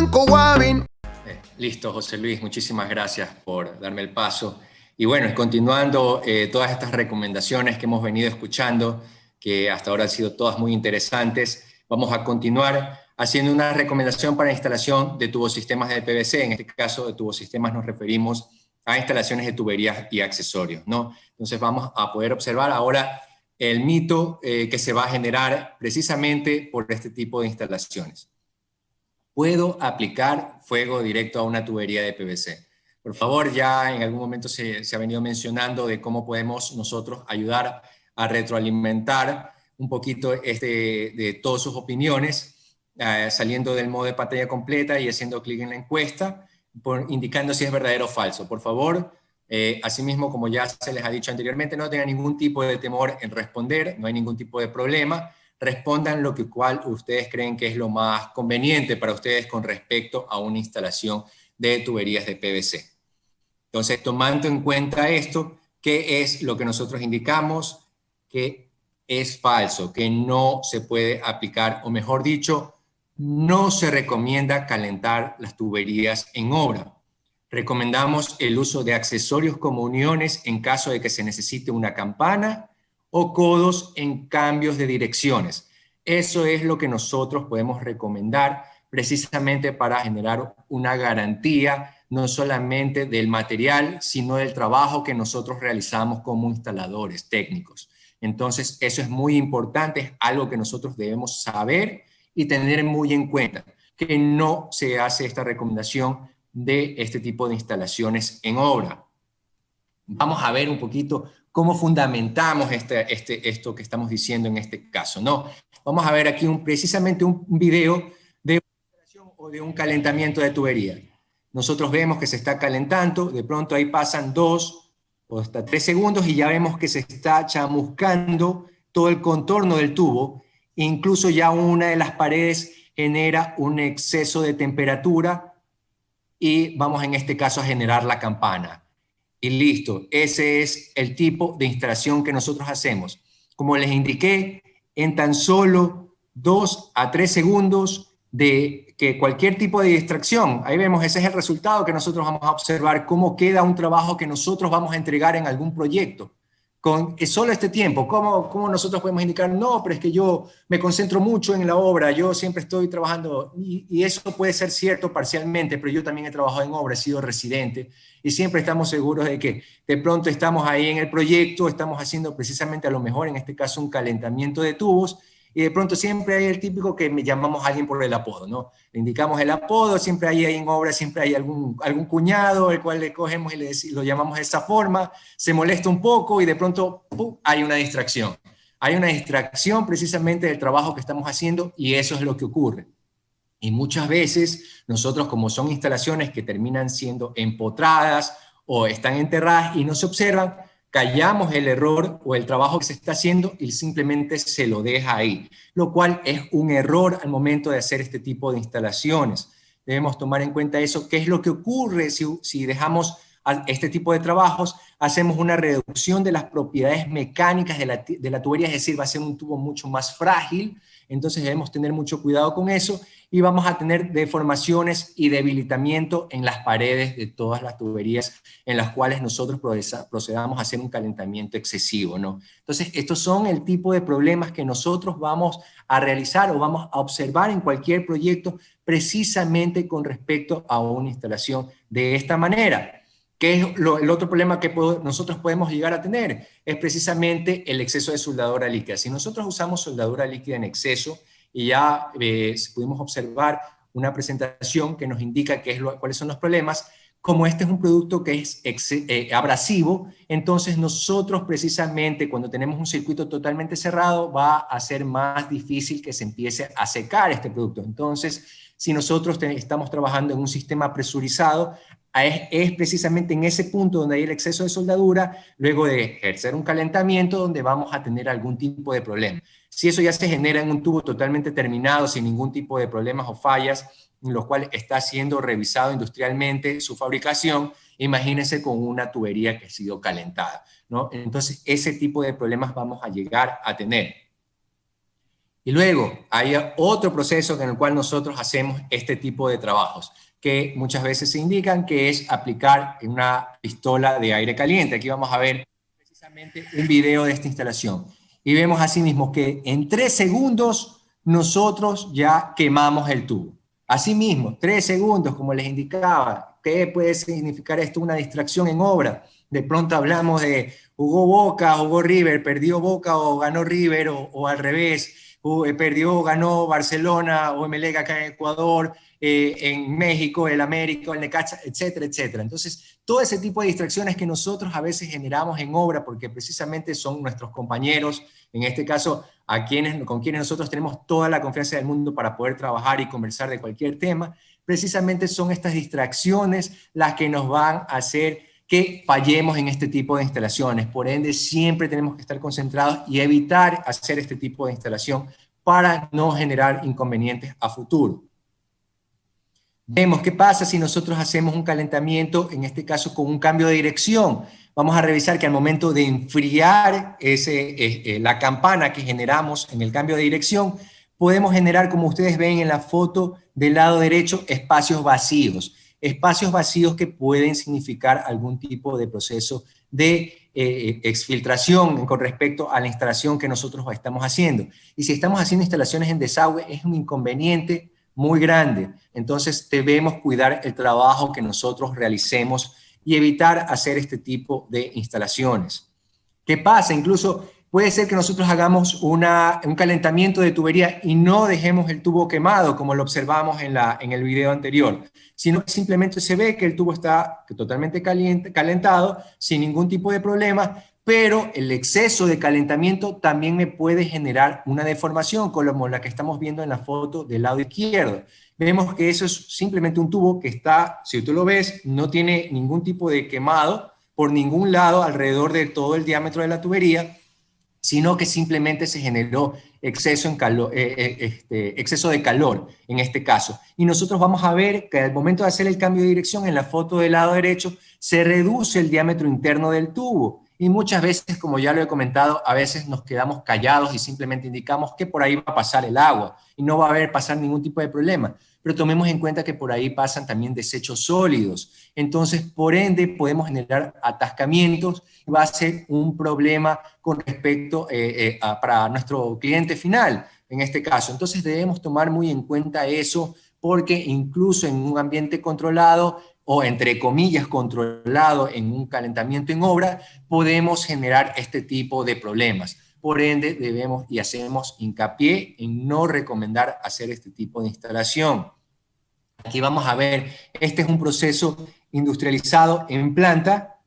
Blanco Guavín. Listo, José Luis, muchísimas gracias por darme el paso. Y bueno, continuando todas estas recomendaciones que hemos venido escuchando, que hasta ahora han sido todas muy interesantes, vamos a continuar haciendo una recomendación para instalación de tubosistemas de PVC. En este caso de tubosistemas nos referimos a instalaciones de tuberías y accesorios, ¿no? Entonces vamos a poder observar ahora el mito que se va a generar precisamente por este tipo de instalaciones. ¿Puedo aplicar fuego directo a una tubería de PVC? Por favor, ya en algún momento se ha venido mencionando de cómo podemos nosotros ayudar a retroalimentar un poquito de todas sus opiniones, saliendo del modo de pantalla completa y haciendo clic en la encuesta, indicando si es verdadero o falso. Por favor, asimismo, como ya se les ha dicho anteriormente, no tengan ningún tipo de temor en responder, no hay ningún tipo de problema. Respondan lo cual ustedes creen que es lo más conveniente para ustedes con respecto a una instalación de tuberías de PVC. Entonces, tomando en cuenta esto, ¿qué es lo que nosotros indicamos? Que es falso, que no se puede aplicar, o mejor dicho, no se recomienda calentar las tuberías en obra. Recomendamos el uso de accesorios como uniones en caso de que se necesite una campana o codos en cambios de direcciones. Eso es lo que nosotros podemos recomendar precisamente para generar una garantía no solamente del material, sino del trabajo que nosotros realizamos como instaladores técnicos. Entonces, eso es muy importante, es algo que nosotros debemos saber y tener muy en cuenta, que no se hace esta recomendación de este tipo de instalaciones en obra. Vamos a ver un poquito cómo fundamentamos esto que estamos diciendo en este caso, ¿no? Vamos a ver aquí precisamente un video de una instalación o de un calentamiento de tubería. Nosotros vemos que se está calentando, de pronto ahí pasan 2 o hasta 3 segundos y ya vemos que se está chamuscando todo el contorno del tubo, incluso ya una de las paredes genera un exceso de temperatura y vamos en este caso a generar la campana. Y listo, ese es el tipo de instalación que nosotros hacemos. Como les indiqué, en tan solo 2 a 3 segundos de que cualquier tipo de distracción, ahí vemos, ese es el resultado que nosotros vamos a observar, cómo queda un trabajo que nosotros vamos a entregar en algún proyecto. Con solo este tiempo, ¿cómo nosotros podemos indicar? No, pero es que yo me concentro mucho en la obra, yo siempre estoy trabajando, y eso puede ser cierto parcialmente, pero yo también he trabajado en obra, he sido residente, y siempre estamos seguros de que de pronto estamos ahí en el proyecto, estamos haciendo precisamente a lo mejor, en este caso, un calentamiento de tubos, y de pronto siempre hay el típico que me llamamos a alguien por el apodo, ¿no? Le indicamos el apodo, siempre hay ahí en obra, siempre hay algún cuñado, el cual le cogemos y lo llamamos de esa forma, se molesta un poco y de pronto ¡pum!, hay una distracción. Hay una distracción precisamente del trabajo que estamos haciendo y eso es lo que ocurre. Y muchas veces nosotros, como son instalaciones que terminan siendo empotradas o están enterradas y no se observan, callamos el error o el trabajo que se está haciendo y simplemente se lo deja ahí, lo cual es un error al momento de hacer este tipo de instalaciones. Debemos tomar en cuenta eso, qué es lo que ocurre si dejamos este tipo de trabajos, hacemos una reducción de las propiedades mecánicas de la tubería, es decir, va a ser un tubo mucho más frágil, entonces debemos tener mucho cuidado con eso y vamos a tener deformaciones y debilitamiento en las paredes de todas las tuberías en las cuales nosotros procedamos a hacer un calentamiento excesivo, ¿no? Entonces, estos son el tipo de problemas que nosotros vamos a realizar o vamos a observar en cualquier proyecto precisamente con respecto a una instalación de esta manera. ¿Qué es el otro problema que nosotros podemos llegar a tener? Es precisamente el exceso de soldadura líquida. Si nosotros usamos soldadura líquida en exceso, y ya pudimos observar una presentación que nos indica cuáles son los problemas, como este es un producto que es abrasivo, entonces nosotros precisamente cuando tenemos un circuito totalmente cerrado va a ser más difícil que se empiece a secar este producto. Entonces, si nosotros estamos trabajando en un sistema presurizado, es precisamente en ese punto donde hay el exceso de soldadura, luego de ejercer un calentamiento, donde vamos a tener algún tipo de problema. Si eso ya se genera en un tubo totalmente terminado, sin ningún tipo de problemas o fallas, en los cuales está siendo revisado industrialmente su fabricación, imagínense con una tubería que ha sido calentada, ¿no? Entonces, ese tipo de problemas vamos a llegar a tener. Y luego hay otro proceso en el cual nosotros hacemos este tipo de trabajos, que muchas veces se indican que es aplicar una pistola de aire caliente. Aquí vamos a ver precisamente un video de esta instalación. Y vemos así mismo que en 3 segundos nosotros ya quemamos el tubo. Asimismo, 3 segundos, como les indicaba. ¿Qué puede significar esto? Una distracción en obra. De pronto hablamos de jugó Boca, jugó River, perdió Boca o ganó River, o al revés. Perdió, ganó Barcelona o Emelec acá en Ecuador, en México, el América, el Necaxa, etcétera, etcétera. Entonces, todo ese tipo de distracciones que nosotros a veces generamos en obra, porque precisamente son nuestros compañeros, en este caso, con quienes nosotros tenemos toda la confianza del mundo para poder trabajar y conversar de cualquier tema, precisamente son estas distracciones las que nos van a hacer que fallemos en este tipo de instalaciones. Por ende, siempre tenemos que estar concentrados y evitar hacer este tipo de instalación para no generar inconvenientes a futuro. Vemos qué pasa si nosotros hacemos un calentamiento, en este caso con un cambio de dirección. Vamos a revisar que al momento de enfriar la campana que generamos en el cambio de dirección, podemos generar, como ustedes ven en la foto del lado derecho, espacios vacíos. Espacios vacíos que pueden significar algún tipo de proceso de exfiltración con respecto a la instalación que nosotros estamos haciendo. Y si estamos haciendo instalaciones en desagüe, es un inconveniente muy grande. Entonces debemos cuidar el trabajo que nosotros realicemos y evitar hacer este tipo de instalaciones. ¿Qué pasa? Incluso puede ser que nosotros hagamos un calentamiento de tubería y no dejemos el tubo quemado, como lo observamos en el video anterior, sino que simplemente se ve que el tubo está totalmente calentado, sin ningún tipo de problema, pero el exceso de calentamiento también me puede generar una deformación, como la que estamos viendo en la foto del lado izquierdo. Vemos que eso es simplemente un tubo que está, si tú lo ves, no tiene ningún tipo de quemado por ningún lado alrededor de todo el diámetro de la tubería, sino que simplemente se generó exceso de calor en este caso. Y nosotros vamos a ver que al momento de hacer el cambio de dirección, en la foto del lado derecho, se reduce el diámetro interno del tubo. Y muchas veces, como ya lo he comentado, a veces nos quedamos callados y simplemente indicamos que por ahí va a pasar el agua y no va a haber pasar ningún tipo de problema. Pero tomemos en cuenta que por ahí pasan también desechos sólidos. Entonces, por ende, podemos generar atascamientos y va a ser un problema con respecto para nuestro cliente final, en este caso. Entonces, debemos tomar muy en cuenta eso, porque incluso en un ambiente controlado, o entre comillas controlado en un calentamiento en obra, podemos generar este tipo de problemas. Por ende, debemos y hacemos hincapié en no recomendar hacer este tipo de instalación. Aquí vamos a ver, este es un proceso industrializado en planta,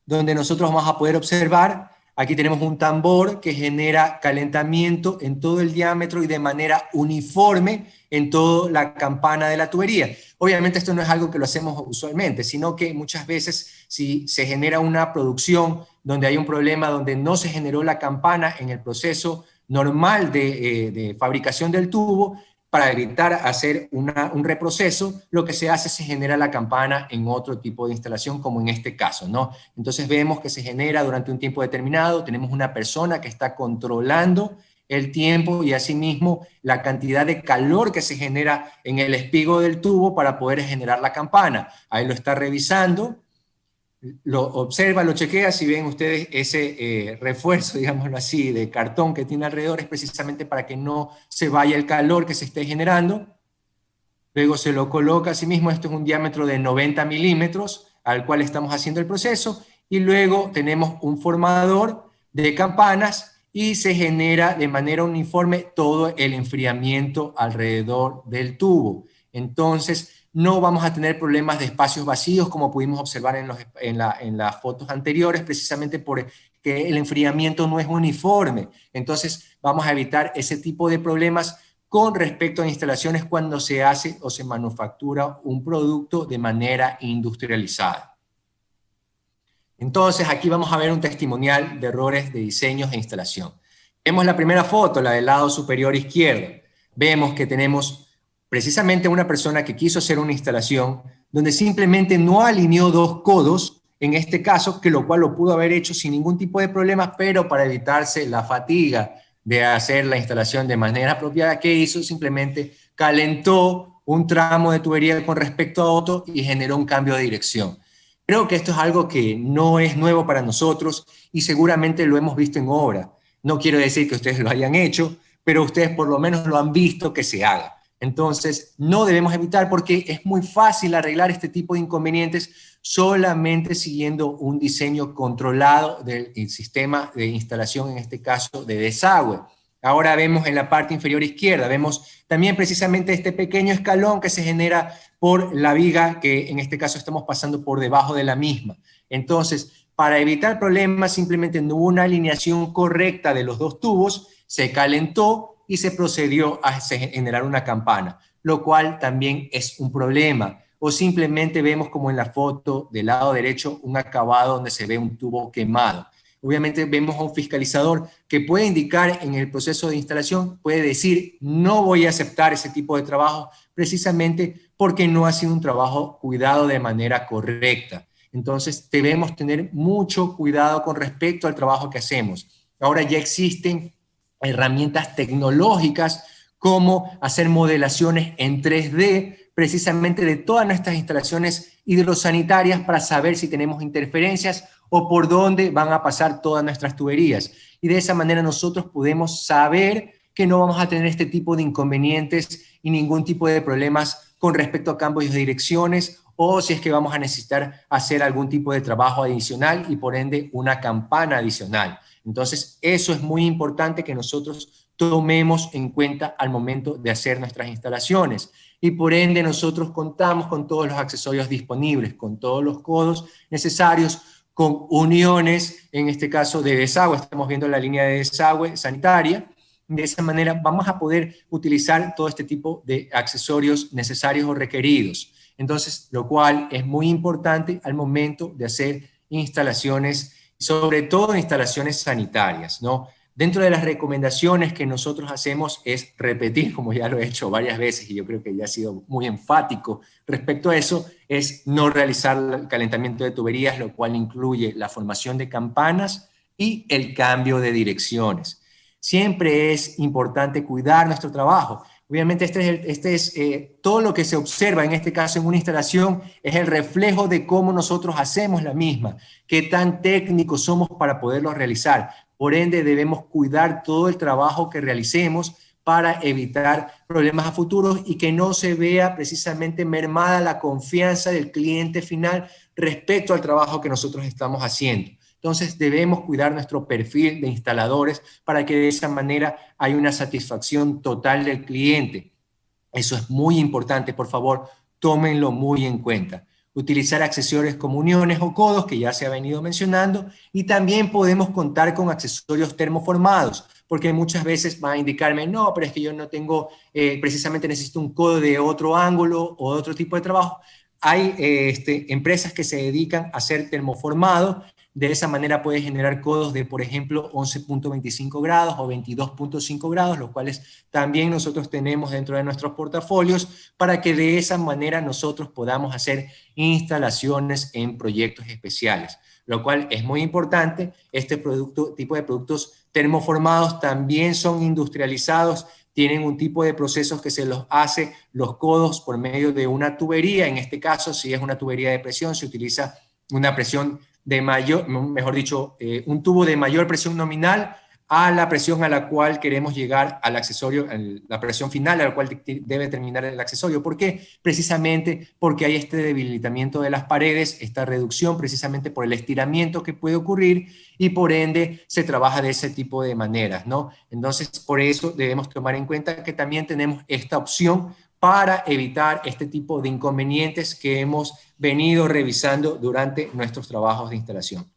donde nosotros vamos a poder observar, aquí tenemos un tambor que genera calentamiento en todo el diámetro y de manera uniforme en toda la campana de la tubería. Obviamente esto no es algo que lo hacemos usualmente, sino que muchas veces si se genera una producción donde hay un problema, donde no se generó la campana en el proceso normal de fabricación del tubo, para evitar hacer un reproceso, lo que se hace es se genera la campana en otro tipo de instalación, como en este caso, ¿no? Entonces vemos que se genera durante un tiempo determinado, tenemos una persona que está controlando el tiempo y asimismo la cantidad de calor que se genera en el espigo del tubo para poder generar la campana. Ahí lo está revisando, lo observa, lo chequea. Si ven ustedes ese refuerzo, digámoslo así, de cartón que tiene alrededor, es precisamente para que no se vaya el calor que se esté generando. Luego se lo coloca, asimismo, esto es un diámetro de 90 milímetros al cual estamos haciendo el proceso, y luego tenemos un formador de campanas y se genera de manera uniforme todo el enfriamiento alrededor del tubo. Entonces, no vamos a tener problemas de espacios vacíos como pudimos observar en las fotos anteriores, precisamente porque el enfriamiento no es uniforme. Entonces vamos a evitar ese tipo de problemas con respecto a instalaciones cuando se hace o se manufactura un producto de manera industrializada. Entonces aquí vamos a ver un testimonial de errores de diseños e instalación. Vemos la primera foto, la del lado superior izquierdo. Vemos que tenemos precisamente una persona que quiso hacer una instalación donde simplemente no alineó 2 codos, en este caso, que lo cual lo pudo haber hecho sin ningún tipo de problemas, pero para evitarse la fatiga de hacer la instalación de manera apropiada, ¿qué hizo? Simplemente calentó un tramo de tubería con respecto a otro y generó un cambio de dirección. Creo que esto es algo que no es nuevo para nosotros y seguramente lo hemos visto en obra. No quiero decir que ustedes lo hayan hecho, pero ustedes por lo menos lo han visto que se haga. Entonces, no debemos evitar porque es muy fácil arreglar este tipo de inconvenientes solamente siguiendo un diseño controlado del sistema de instalación, en este caso de desagüe. Ahora vemos en la parte inferior izquierda, vemos también precisamente este pequeño escalón que se genera por la viga que en este caso estamos pasando por debajo de la misma. Entonces, para evitar problemas, simplemente no hubo una alineación correcta de los dos tubos, se calentó y se procedió a generar una campana, lo cual también es un problema. O simplemente vemos como en la foto del lado derecho un acabado donde se ve un tubo quemado. Obviamente vemos a un fiscalizador que puede indicar en el proceso de instalación, puede decir, no voy a aceptar ese tipo de trabajo precisamente porque no ha sido un trabajo cuidado de manera correcta. Entonces debemos tener mucho cuidado con respecto al trabajo que hacemos. Ahora ya existen herramientas tecnológicas como hacer modelaciones en 3D precisamente de todas nuestras instalaciones hidrosanitarias para saber si tenemos interferencias o por dónde van a pasar todas nuestras tuberías. Y de esa manera nosotros podemos saber que no vamos a tener este tipo de inconvenientes y ningún tipo de problemas con respecto a cambios de direcciones o si es que vamos a necesitar hacer algún tipo de trabajo adicional y por ende una campana adicional. Entonces, eso es muy importante que nosotros tomemos en cuenta al momento de hacer nuestras instalaciones. Y por ende, nosotros contamos con todos los accesorios disponibles, con todos los codos necesarios, con uniones, en este caso de desagüe, estamos viendo la línea de desagüe sanitaria. De esa manera vamos a poder utilizar todo este tipo de accesorios necesarios o requeridos. Entonces, lo cual es muy importante al momento de hacer instalaciones, sobre todo instalaciones sanitarias, ¿no? Dentro de las recomendaciones que nosotros hacemos es repetir, como ya lo he hecho varias veces y yo creo que ya he sido muy enfático respecto a eso, es no realizar el calentamiento de tuberías, lo cual incluye la formación de campanas y el cambio de direcciones. Siempre es importante cuidar nuestro trabajo. Obviamente todo lo que se observa en este caso en una instalación es el reflejo de cómo nosotros hacemos la misma, qué tan técnicos somos para poderlo realizar. Por ende, debemos cuidar todo el trabajo que realicemos para evitar problemas a futuros y que no se vea precisamente mermada la confianza del cliente final respecto al trabajo que nosotros estamos haciendo. Entonces, debemos cuidar nuestro perfil de instaladores para que de esa manera haya una satisfacción total del cliente. Eso es muy importante, por favor, tómenlo muy en cuenta. Utilizar accesorios como uniones o codos, que ya se ha venido mencionando, y también podemos contar con accesorios termoformados, porque muchas veces van a indicarme, no, pero es que yo no tengo, precisamente necesito un codo de otro ángulo o de otro tipo de trabajo. Hay empresas que se dedican a hacer termoformado. De esa manera puedes generar codos de, por ejemplo, 11.25 grados o 22.5 grados, los cuales también nosotros tenemos dentro de nuestros portafolios para que de esa manera nosotros podamos hacer instalaciones en proyectos especiales, lo cual es muy importante. Este tipo de productos termoformados también son industrializados, tienen un tipo de procesos que se los hace los codos por medio de una tubería. En este caso, si es una tubería de presión, se utiliza una presión de mayor, mejor dicho, un tubo de mayor presión nominal a la presión a la cual queremos llegar al accesorio, la presión final a la cual debe terminar el accesorio. ¿Por qué? Precisamente porque hay este debilitamiento de las paredes, esta reducción precisamente por el estiramiento que puede ocurrir y por ende se trabaja de ese tipo de maneras, ¿no? Entonces, por eso debemos tomar en cuenta que también tenemos esta opción para evitar este tipo de inconvenientes que hemos venido revisando durante nuestros trabajos de instalación.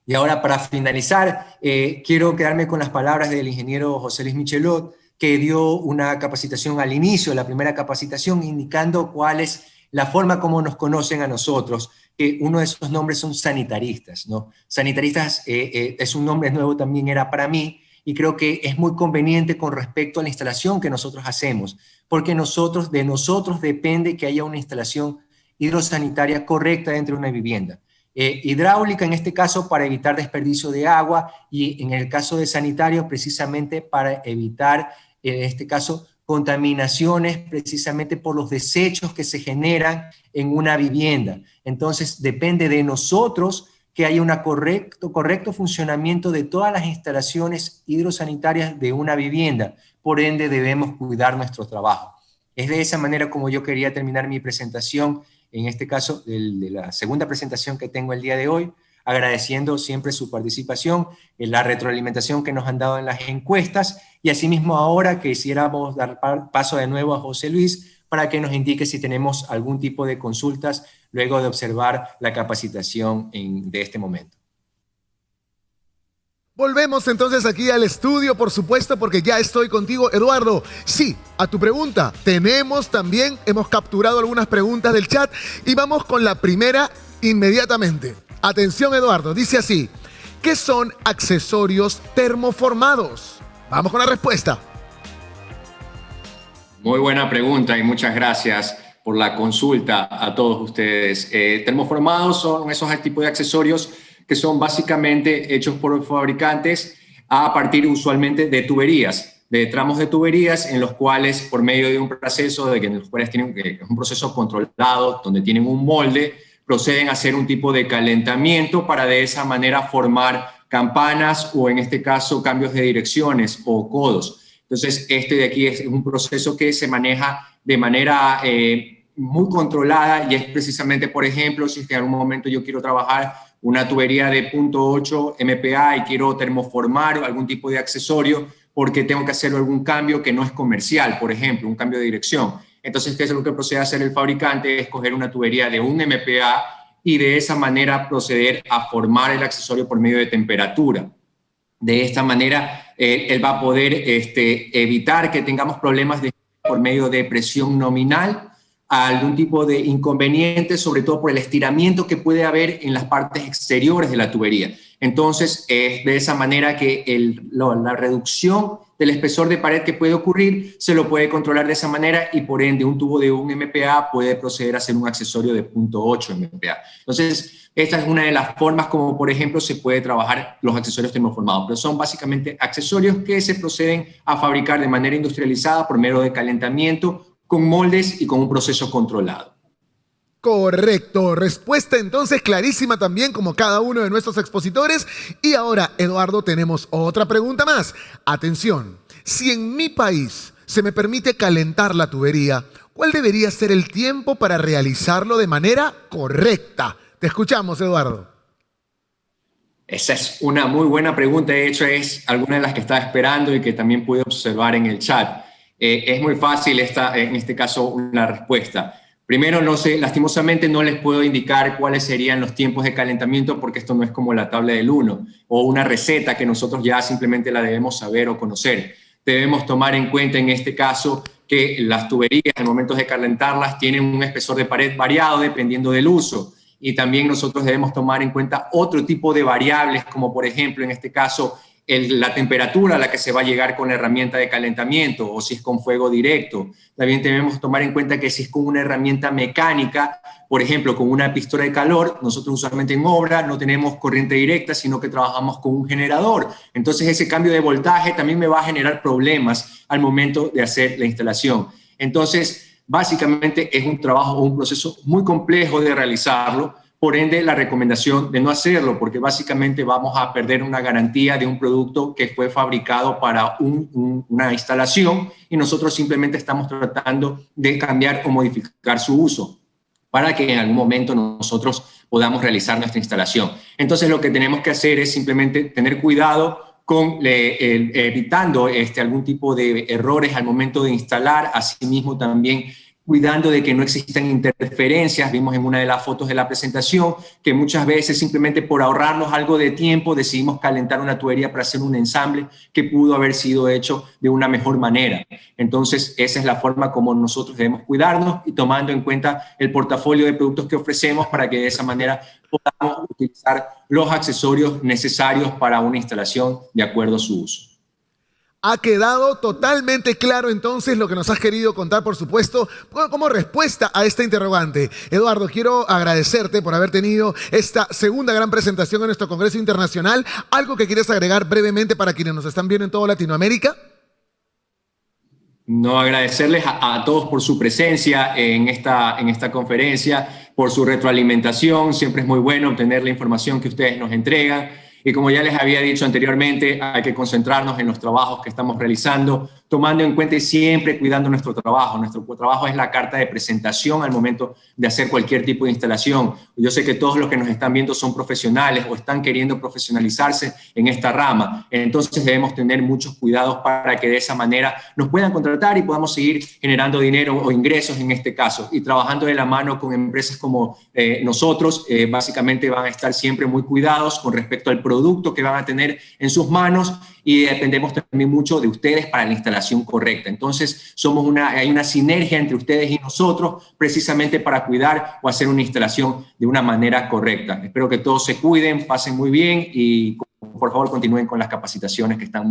Y ahora, para finalizar, quiero quedarme con las palabras del ingeniero José Luis Michelot, que dio una capacitación al inicio, la primera capacitación, indicando cuál es la forma como nos conocen a nosotros, que uno de esos nombres son sanitaristas, ¿no? Sanitaristas es un nombre nuevo, también era para mí, y creo que es muy conveniente con respecto a la instalación que nosotros hacemos, porque de nosotros depende que haya una instalación hidrosanitaria correcta dentro de una vivienda. hidráulica en este caso para evitar desperdicio de agua y en el caso de sanitario precisamente para evitar, en este caso, contaminaciones precisamente por los desechos que se generan en una vivienda. Entonces, depende de nosotros que haya un correcto funcionamiento de todas las instalaciones hidrosanitarias de una vivienda. Por ende, debemos cuidar nuestro trabajo. Es de esa manera como yo quería terminar mi presentación, en este caso, de la segunda presentación que tengo el día de hoy, agradeciendo siempre su participación, la retroalimentación que nos han dado en las encuestas, y asimismo ahora quisiéramos dar paso de nuevo a José Luis para que nos indique si tenemos algún tipo de consultas luego de observar la capacitación de este momento. Volvemos entonces aquí al estudio, por supuesto, porque ya estoy contigo, Eduardo. Sí, a tu pregunta, hemos capturado algunas preguntas del chat y vamos con la primera inmediatamente. Atención, Eduardo, dice así: ¿qué son accesorios termoformados? Vamos con la respuesta. Muy buena pregunta y muchas gracias por la consulta a todos ustedes. Termoformados son esos tipos de accesorios que son básicamente hechos por fabricantes a partir usualmente de tuberías, de tramos de tuberías en los cuales por medio de un proceso, en los cuales tienen un proceso controlado, donde tienen un molde, proceden a hacer un tipo de calentamiento para de esa manera formar campanas o en este caso cambios de direcciones o codos. Entonces este de aquí es un proceso que se maneja de manera muy controlada y es precisamente, por ejemplo, si en algún momento yo quiero trabajar una tubería de 0.8 MPa y quiero termoformar algún tipo de accesorio porque tengo que hacer algún cambio que no es comercial, por ejemplo, un cambio de dirección. Entonces, ¿qué es lo que procede a hacer el fabricante? Es coger una tubería de 1 MPa y de esa manera proceder a formar el accesorio por medio de temperatura. De esta manera, él va a poder evitar que tengamos problemas por medio de presión nominal, a algún tipo de inconveniente, sobre todo por el estiramiento que puede haber en las partes exteriores de la tubería. Entonces, es de esa manera que la reducción del espesor de pared que puede ocurrir se lo puede controlar de esa manera y por ende un tubo de 1 MPa puede proceder a hacer un accesorio de 0.8 MPa. Entonces, esta es una de las formas como, por ejemplo, se puede trabajar los accesorios termoformados, pero son básicamente accesorios que se proceden a fabricar de manera industrializada por medio de calentamiento, con moldes y con un proceso controlado. Correcto, respuesta entonces clarísima también como cada uno de nuestros expositores. Y ahora, Eduardo, tenemos otra pregunta más. Atención, si en mi país se me permite calentar la tubería, ¿cuál debería ser el tiempo para realizarlo de manera correcta? Te escuchamos, Eduardo. Esa es una muy buena pregunta, de hecho es alguna de las que estaba esperando y que también pude observar en el chat. Es muy fácil en este caso una respuesta. Primero, no sé, lastimosamente no les puedo indicar cuáles serían los tiempos de calentamiento porque esto no es como la tabla del 1 o una receta que nosotros ya simplemente la debemos saber o conocer. Debemos tomar en cuenta en este caso que las tuberías en momentos de calentarlas tienen un espesor de pared variado dependiendo del uso y también nosotros debemos tomar en cuenta otro tipo de variables como por ejemplo en este caso la temperatura a la que se va a llegar con la herramienta de calentamiento o si es con fuego directo. También debemos tomar en cuenta que si es con una herramienta mecánica, por ejemplo, con una pistola de calor, nosotros usualmente en obra no tenemos corriente directa, sino que trabajamos con un generador. Entonces ese cambio de voltaje también me va a generar problemas al momento de hacer la instalación. Entonces, básicamente es un trabajo o un proceso muy complejo de realizarlo. Por ende, la recomendación de no hacerlo, porque básicamente vamos a perder una garantía de un producto que fue fabricado para una instalación y nosotros simplemente estamos tratando de cambiar o modificar su uso para que en algún momento nosotros podamos realizar nuestra instalación. Entonces, lo que tenemos que hacer es simplemente tener cuidado con evitando algún tipo de errores al momento de instalar, asimismo también cuidando de que no existan interferencias. Vimos en una de las fotos de la presentación que muchas veces simplemente por ahorrarnos algo de tiempo decidimos calentar una tubería para hacer un ensamble que pudo haber sido hecho de una mejor manera. Entonces, esa es la forma como nosotros debemos cuidarnos y tomando en cuenta el portafolio de productos que ofrecemos para que de esa manera podamos utilizar los accesorios necesarios para una instalación de acuerdo a su uso. Ha quedado totalmente claro entonces lo que nos has querido contar, por supuesto, como respuesta a esta interrogante. Eduardo, quiero agradecerte por haber tenido esta segunda gran presentación en nuestro Congreso Internacional. ¿Algo que quieres agregar brevemente para quienes nos están viendo en toda Latinoamérica? No, agradecerles a todos por su presencia en esta conferencia, por su retroalimentación. Siempre es muy bueno obtener la información que ustedes nos entregan. Y como ya les había dicho anteriormente, hay que concentrarnos en los trabajos que estamos realizando, tomando en cuenta y siempre cuidando nuestro trabajo. Nuestro trabajo es la carta de presentación al momento de hacer cualquier tipo de instalación. Yo sé que todos los que nos están viendo son profesionales o están queriendo profesionalizarse en esta rama. Entonces debemos tener muchos cuidados para que de esa manera nos puedan contratar y podamos seguir generando dinero o ingresos en este caso. Y trabajando de la mano con empresas como nosotros, básicamente van a estar siempre muy cuidados con respecto al producto que van a tener en sus manos, y dependemos también mucho de ustedes para la instalación correcta. Entonces, hay una sinergia entre ustedes y nosotros precisamente para cuidar o hacer una instalación de una manera correcta. Espero que todos se cuiden, pasen muy bien y por favor continúen con las capacitaciones que están.